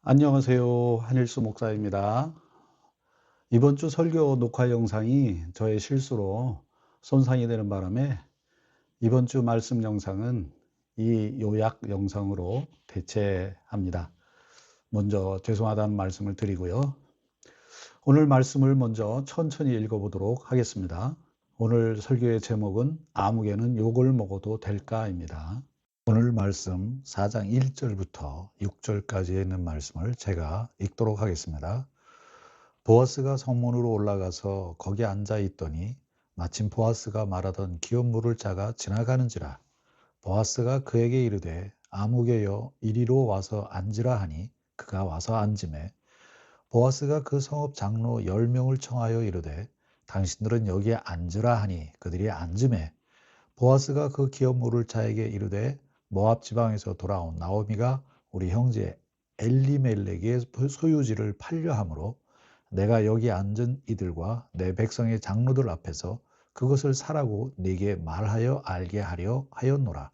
안녕하세요. 한일수 목사입니다. 이번 주 설교 녹화 영상이 저의 실수로 손상이 되는 바람에 이번 주 말씀 영상은 이 요약 영상으로 대체합니다. 먼저 죄송하다는 말씀을 드리고요. 오늘 말씀을 먼저 천천히 읽어보도록 하겠습니다. 오늘 설교의 제목은 아무개는 욕을 먹어도 될까입니다. 오늘 말씀 4장 1절부터 6절까지에 있는 말씀을 제가 읽도록 하겠습니다. 보아스가 성문으로 올라가서 거기 앉아 있더니 마침 보아스가 말하던 기업 물을 자가 지나가는지라. 보아스가 그에게 이르되 아무개여 이리로 와서 앉으라 하니 그가 와서 앉으매 보아스가 그 성읍 장로 10명을 청하여 이르되 당신들은 여기에 앉으라 하니 그들이 앉으매 보아스가 그 기업 물을 자에게 이르되 모압 지방에서 돌아온 나오미가 우리 형제 엘리멜렉의 소유지를 팔려 함으로 내가 여기 앉은 이들과 내 백성의 장로들 앞에서 그것을 사라고 네게 말하여 알게 하려 하였노라.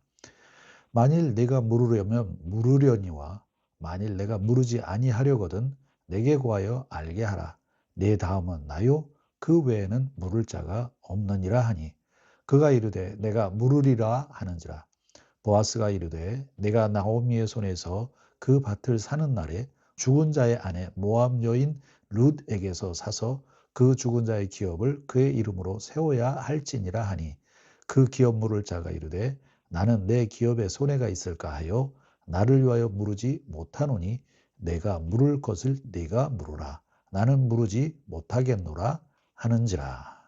만일 네가 물으려면 물으려니와 만일 내가 물으지 아니하려거든 내게 구하여 알게 하라. 네 다음은 나요 그 외에는 물을 자가 없느니라 하니 그가 이르되 내가 물으리라 하는지라. 보아스가 이르되 내가 나오미의 손에서 그 밭을 사는 날에 죽은 자의 아내 모압 여인 룻에게서 사서 그 죽은 자의 기업을 그의 이름으로 세워야 할지니라 하니 그 기업 물을 자가 이르되 나는 내 기업에 손해가 있을까 하여 나를 위하여 물으지 못하노니 내가 물을 것을 네가 물으라. 나는 물으지 못하겠노라 하는지라.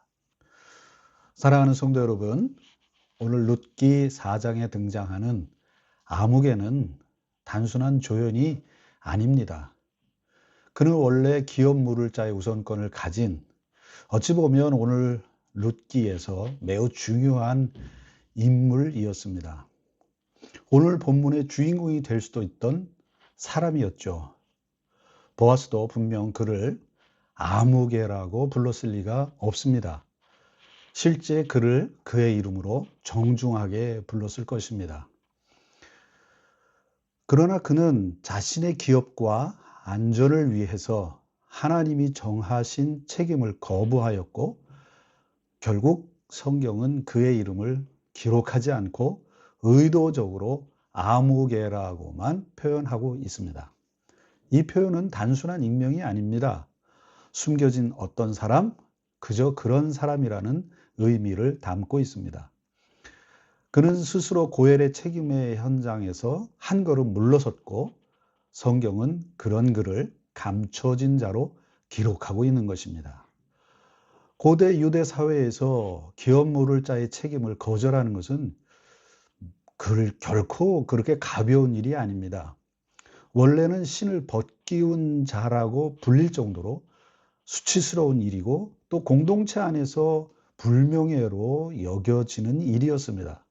사랑하는 성도 여러분, 오늘 룻기 4장에 등장하는 아무개는 단순한 조연이 아닙니다. 그는 원래 기업 물을 자의 우선권을 가진 어찌 보면 오늘 룻기에서 매우 중요한 인물이었습니다. 오늘 본문의 주인공이 될 수도 있던 사람이었죠. 보아스도 분명 그를 아무개라고 불렀을 리가 없습니다. 실제 그를 그의 이름으로 정중하게 불렀을 것입니다. 그러나 그는 자신의 기업과 안전을 위해서 하나님이 정하신 책임을 거부하였고 결국 성경은 그의 이름을 기록하지 않고 의도적으로 아무개라고만 표현하고 있습니다. 이 표현은 단순한 익명이 아닙니다. 숨겨진 어떤 사람, 그저 그런 사람이라는 의미를 담고 있습니다. 그는 스스로 고엘의 책임의 현장에서 한 걸음 물러섰고 성경은 그런 그를 감춰진 자로 기록하고 있는 것입니다. 고대 유대 사회에서 기업 물을 자의 책임을 거절하는 것은 결코 그렇게 가벼운 일이 아닙니다. 원래는 신을 벗기운 자라고 불릴 정도로 수치스러운 일이고 또 공동체 안에서 불명예로 여겨지는 일이었습니다.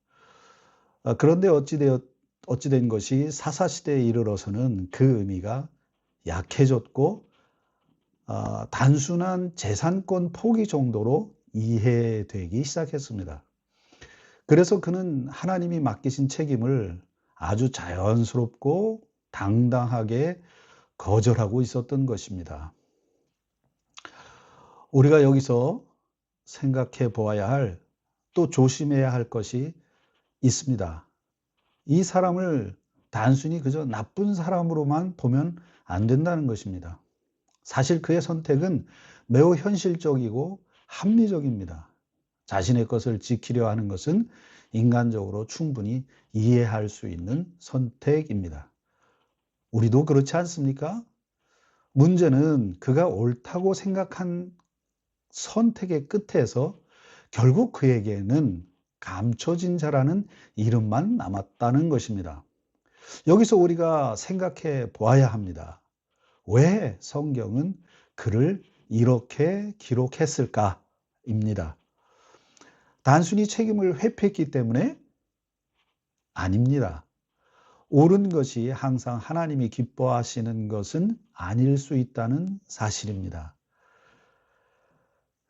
그런데 어찌된 것이 사사시대에 이르러서는 그 의미가 약해졌고 단순한 재산권 포기 정도로 이해되기 시작했습니다. 그래서 그는 하나님이 맡기신 책임을 아주 자연스럽고 당당하게 거절하고 있었던 것입니다. 우리가 여기서 생각해 보아야 할, 또 조심해야 할 것이 있습니다. 이 사람을 단순히 그저 나쁜 사람으로만 보면 안 된다는 것입니다. 사실 그의 선택은 매우 현실적이고 합리적입니다. 자신의 것을 지키려 하는 것은 인간적으로 충분히 이해할 수 있는 선택입니다. 우리도 그렇지 않습니까? 문제는 그가 옳다고 생각한 선택의 끝에서 결국 그에게는 감춰진 자라는 이름만 남았다는 것입니다. 여기서 우리가 생각해 보아야 합니다. 왜 성경은 그를 이렇게 기록했을까입니다. 단순히 책임을 회피했기 때문에 아닙니다. 옳은 것이 항상 하나님이 기뻐하시는 것은 아닐 수 있다는 사실입니다.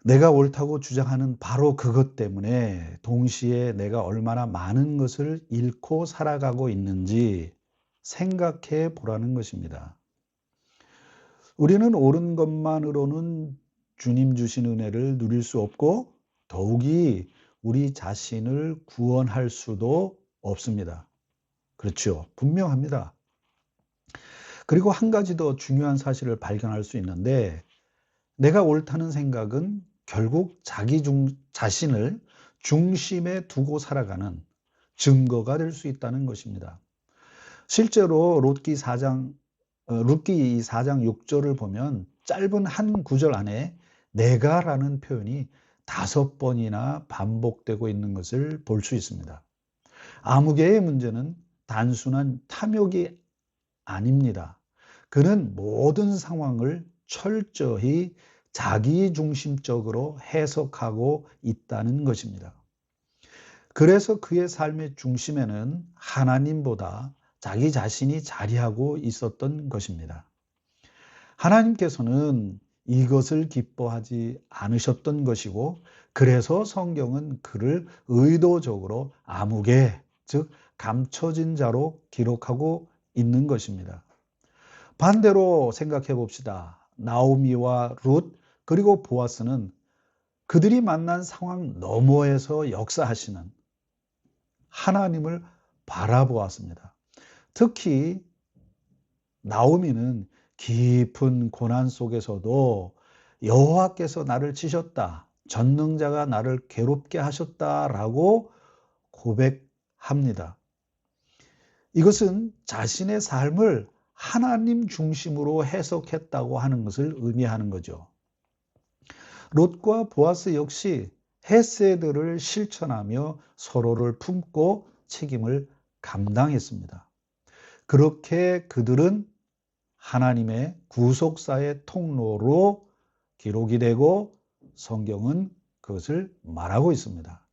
내가 옳다고 주장하는 바로 그것 때문에 동시에 내가 얼마나 많은 것을 잃고 살아가고 있는지 생각해 보라는 것입니다. 우리는 옳은 것만으로는 주님 주신 은혜를 누릴 수 없고 더욱이 우리 자신을 구원할 수도 없습니다. 그렇죠. 분명합니다. 그리고 한 가지 더 중요한 사실을 발견할 수 있는데 내가 옳다는 생각은 결국 자신을 중심에 두고 살아가는 증거가 될 수 있다는 것입니다. 실제로 룻기 4장 6절을 보면 짧은 한 구절 안에 내가라는 표현이 5번이나 반복되고 있는 것을 볼 수 있습니다. 아무개의 문제는 단순한 탐욕이 아닙니다. 그는 모든 상황을 철저히 자기중심적으로 해석하고 있다는 것입니다. 그래서 그의 삶의 중심에는 하나님보다 자기 자신이 자리하고 있었던 것입니다. 하나님께서는 이것을 기뻐하지 않으셨던 것이고 그래서 성경은 그를 의도적으로 아무개, 즉 감춰진 자로 기록하고 있는 것입니다. 반대로 생각해 봅시다. 나오미와 룻 그리고 보아스는 그들이 만난 상황 너머에서 역사하시는 하나님을 바라보았습니다. 특히 나오미는 깊은 고난 속에서도 여호와께서 나를 치셨다. 전능자가 나를 괴롭게 하셨다라고 고백합니다. 이것은 자신의 삶을 하나님 중심으로 해석했다고 하는 것을 의미하는 거죠. 롯과 보아스 역시 헤세드를 실천하며 서로를 품고 책임을 감당했습니다. 그렇게 그들은 하나님의 구속사의 통로로 기록이 되고 성경은 그것을 말하고 있습니다.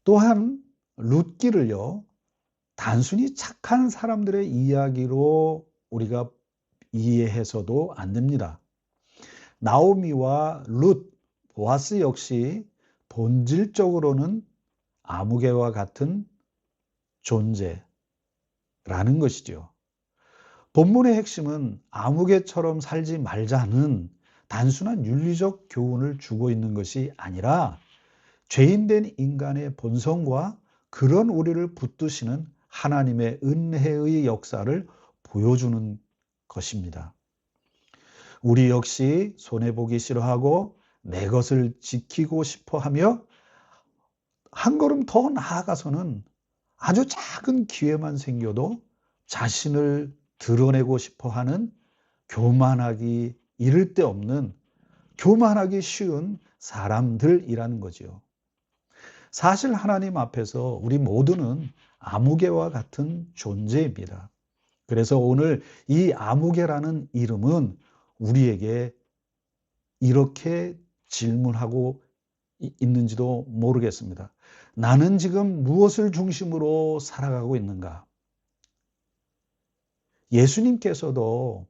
또한 룻기를요, 단순히 착한 사람들의 이야기로 우리가 이해해서도 안 됩니다. 나오미와 룻, 보아스 역시 본질적으로는 아무개와 같은 존재라는 것이죠. 본문의 핵심은 아무개처럼 살지 말자는 단순한 윤리적 교훈을 주고 있는 것이 아니라 죄인된 인간의 본성과 그런 우리를 붙드시는 하나님의 은혜의 역사를 보여주는 것입니다. 우리 역시 손해보기 싫어하고 내 것을 지키고 싶어하며 한 걸음 더 나아가서는 아주 작은 기회만 생겨도 자신을 드러내고 싶어하는 교만하기 이를 데 없는 교만하기 쉬운 사람들이라는 거죠. 사실 하나님 앞에서 우리 모두는 아무개와 같은 존재입니다. 그래서 오늘 이 아무개라는 이름은 우리에게 이렇게 질문하고 있는지도 모르겠습니다. 나는 지금 무엇을 중심으로 살아가고 있는가? 예수님께서도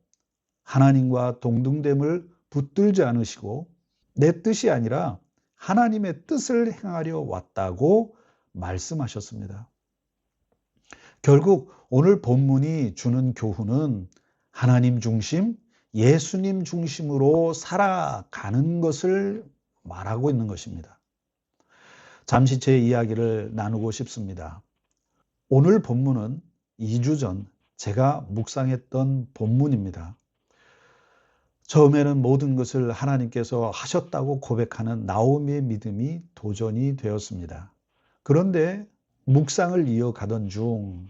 하나님과 동등됨을 붙들지 않으시고 내 뜻이 아니라 하나님의 뜻을 행하려 왔다고 말씀하셨습니다. 결국 오늘 본문이 주는 교훈은 하나님 중심, 예수님 중심으로 살아가는 것을 말하고 있는 것입니다. 잠시 제 이야기를 나누고 싶습니다. 오늘 본문은 2주 전 제가 묵상했던 본문입니다. 처음에는 모든 것을 하나님께서 하셨다고 고백하는 나오미의 믿음이 도전이 되었습니다. 그런데 묵상을 이어가던 중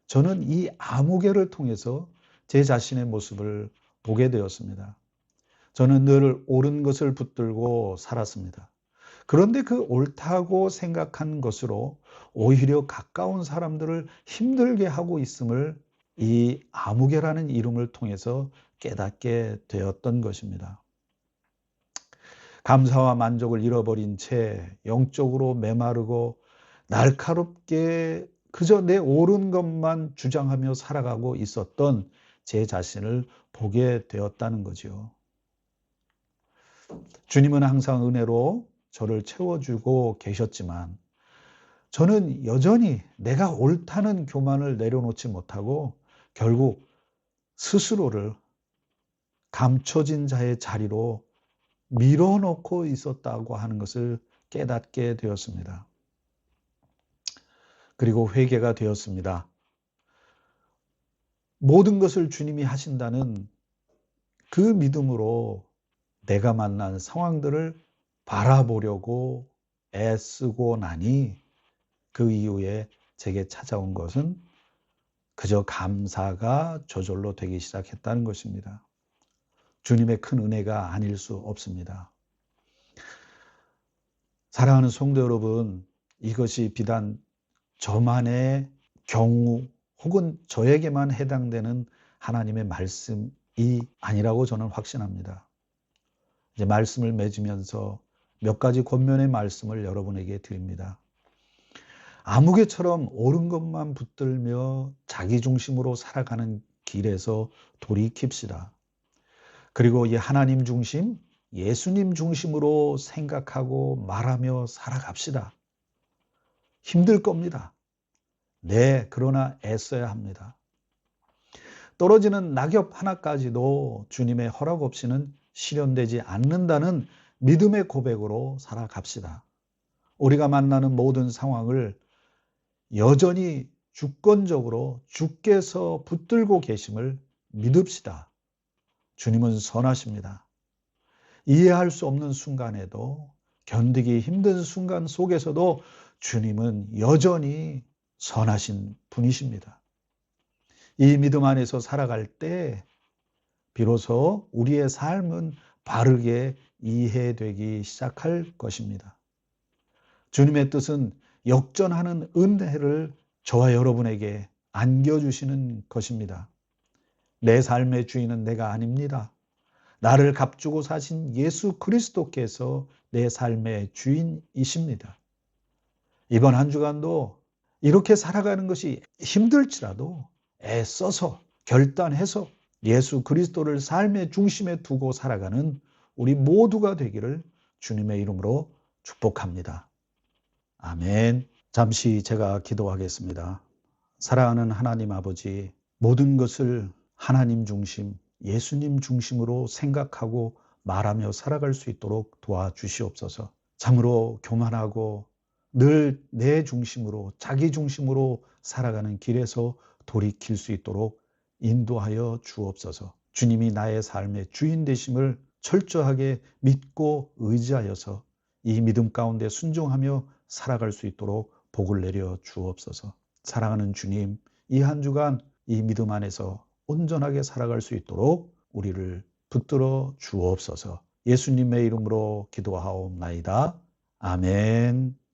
저는 이 아무개를 통해서 제 자신의 모습을 보게 되었습니다. 저는 늘 옳은 것을 붙들고 살았습니다. 그런데 그 옳다고 생각한 것으로 오히려 가까운 사람들을 힘들게 하고 있음을 이 아무개라는 이름을 통해서 깨닫게 되었던 것입니다. 감사와 만족을 잃어버린 채 영적으로 메마르고 날카롭게 그저 내 옳은 것만 주장하며 살아가고 있었던 제 자신을 보게 되었다는 거죠. 주님은 항상 은혜로 저를 채워주고 계셨지만 저는 여전히 내가 옳다는 교만을 내려놓지 못하고 결국 스스로를 감춰진 자의 자리로 밀어넣고 있었다고 하는 것을 깨닫게 되었습니다. 그리고 회개가 되었습니다. 모든 것을 주님이 하신다는 그 믿음으로 내가 만난 상황들을 바라보려고 애쓰고 나니 그 이후에 제게 찾아온 것은 그저 감사가 저절로 되기 시작했다는 것입니다. 주님의 큰 은혜가 아닐 수 없습니다. 사랑하는 성도 여러분, 이것이 비단 저만의 경우 혹은 저에게만 해당되는 하나님의 말씀이 아니라고 저는 확신합니다. 이제 말씀을 맺으면서 몇 가지 권면의 말씀을 여러분에게 드립니다. 아무개처럼 옳은 것만 붙들며 자기 중심으로 살아가는 길에서 돌이킵시다. 그리고 이 하나님 중심, 예수님 중심으로 생각하고 말하며 살아갑시다. 힘들 겁니다. 네, 그러나 애써야 합니다. 떨어지는 낙엽 하나까지도 주님의 허락 없이는 실현되지 않는다는 믿음의 고백으로 살아갑시다. 우리가 만나는 모든 상황을 여전히 주권적으로 주께서 붙들고 계심을 믿읍시다. 주님은 선하십니다. 이해할 수 없는 순간에도, 견디기 힘든 순간 속에서도 주님은 여전히 선하신 분이십니다. 이 믿음 안에서 살아갈 때 비로소 우리의 삶은 바르게 이해되기 시작할 것입니다. 주님의 뜻은 역전하는 은혜를 저와 여러분에게 안겨주시는 것입니다. 내 삶의 주인은 내가 아닙니다. 나를 값주고 사신 예수 그리스도께서 내 삶의 주인이십니다. 이번 한 주간도 이렇게 살아가는 것이 힘들지라도 애써서 결단해서 예수 그리스도를 삶의 중심에 두고 살아가는 우리 모두가 되기를 주님의 이름으로 축복합니다. 아멘. 잠시 제가 기도하겠습니다. 사랑하는 하나님 아버지, 모든 것을 하나님 중심, 예수님 중심으로 생각하고 말하며 살아갈 수 있도록 도와주시옵소서. 참으로 교만하고 늘 내 중심으로, 자기 중심으로 살아가는 길에서 돌이킬 수 있도록 인도하여 주옵소서. 주님이 나의 삶의 주인 되심을 철저하게 믿고 의지하여서 이 믿음 가운데 순종하며 살아갈 수 있도록 복을 내려 주옵소서. 사랑하는 주님, 이 한 주간 이 믿음 안에서 온전하게 살아갈 수 있도록 우리를 붙들어 주옵소서. 예수님의 이름으로 기도하옵나이다. 아멘.